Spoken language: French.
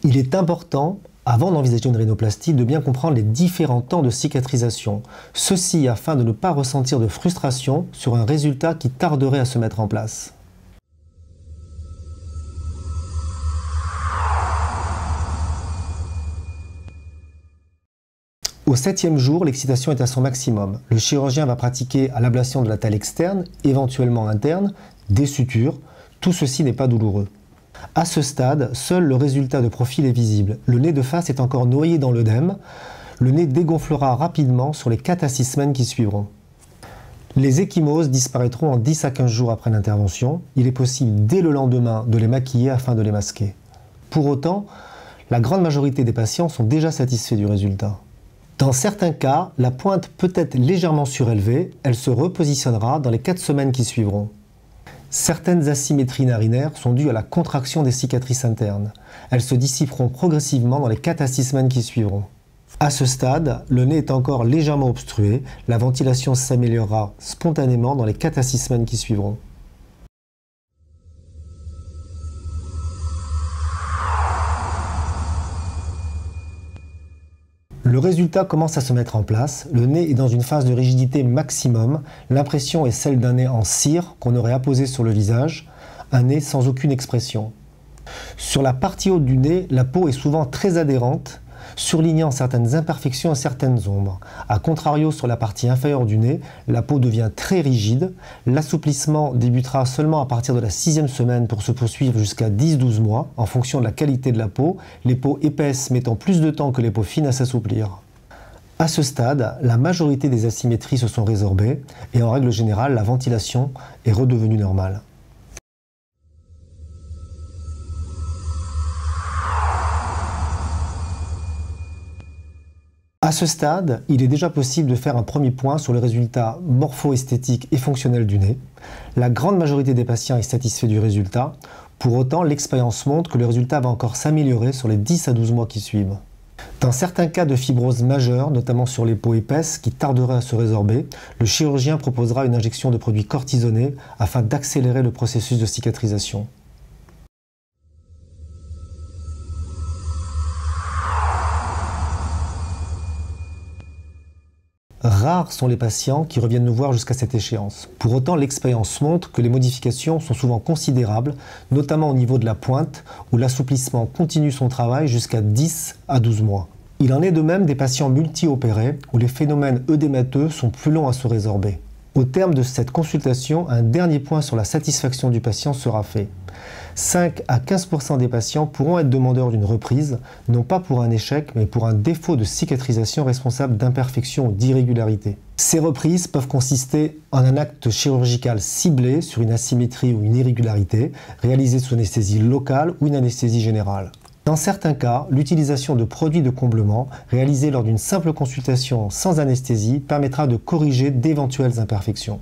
Il est important, avant d'envisager une rhinoplastie, de bien comprendre les différents temps de cicatrisation. Ceci afin de ne pas ressentir de frustration sur un résultat qui tarderait à se mettre en place. Au 7e jour, l'excitation est à son maximum. Le chirurgien va pratiquer à l'ablation de la taille externe, éventuellement interne, des sutures. Tout ceci n'est pas douloureux. À ce stade, seul le résultat de profil est visible. Le nez de face est encore noyé dans l'œdème. Le nez dégonflera rapidement sur les 4 à 6 semaines qui suivront. Les ecchymoses disparaîtront en 10 à 15 jours après l'intervention. Il est possible dès le lendemain de les maquiller afin de les masquer. Pour autant, la grande majorité des patients sont déjà satisfaits du résultat. Dans certains cas, la pointe peut être légèrement surélevée, elle se repositionnera dans les 4 semaines qui suivront. Certaines asymétries narinaires sont dues à la contraction des cicatrices internes. Elles se dissiperont progressivement dans les 4 à 6 semaines qui suivront. À ce stade, le nez est encore légèrement obstrué, la ventilation s'améliorera spontanément dans les 4 à 6 semaines qui suivront. Le résultat commence à se mettre en place, le nez est dans une phase de rigidité maximum, l'impression est celle d'un nez en cire qu'on aurait apposé sur le visage, un nez sans aucune expression. Sur la partie haute du nez, la peau est souvent très adhérente, surlignant certaines imperfections et certaines ombres. A contrario, sur la partie inférieure du nez, la peau devient très rigide. L'assouplissement débutera seulement à partir de la 6e semaine pour se poursuivre jusqu'à 10-12 mois, en fonction de la qualité de la peau, les peaux épaisses mettant plus de temps que les peaux fines à s'assouplir. À ce stade, la majorité des asymétries se sont résorbées et en règle générale, la ventilation est redevenue normale. À ce stade, il est déjà possible de faire un premier point sur les résultats morpho-esthétiques et fonctionnels du nez. La grande majorité des patients est satisfait du résultat. Pour autant, l'expérience montre que le résultat va encore s'améliorer sur les 10 à 12 mois qui suivent. Dans certains cas de fibrose majeure, notamment sur les peaux épaisses qui tarderaient à se résorber, le chirurgien proposera une injection de produits cortisonnés afin d'accélérer le processus de cicatrisation. Rares sont les patients qui reviennent nous voir jusqu'à cette échéance. Pour autant, l'expérience montre que les modifications sont souvent considérables, notamment au niveau de la pointe, où l'assouplissement continue son travail jusqu'à 10 à 12 mois. Il en est de même des patients multi-opérés, où les phénomènes œdémateux sont plus longs à se résorber. Au terme de cette consultation, un dernier point sur la satisfaction du patient sera fait. 5 à 15% des patients pourront être demandeurs d'une reprise, non pas pour un échec, mais pour un défaut de cicatrisation responsable d'imperfection ou d'irrégularité. Ces reprises peuvent consister en un acte chirurgical ciblé sur une asymétrie ou une irrégularité, réalisé sous anesthésie locale ou une anesthésie générale. Dans certains cas, l'utilisation de produits de comblement, réalisés lors d'une simple consultation sans anesthésie, permettra de corriger d'éventuelles imperfections.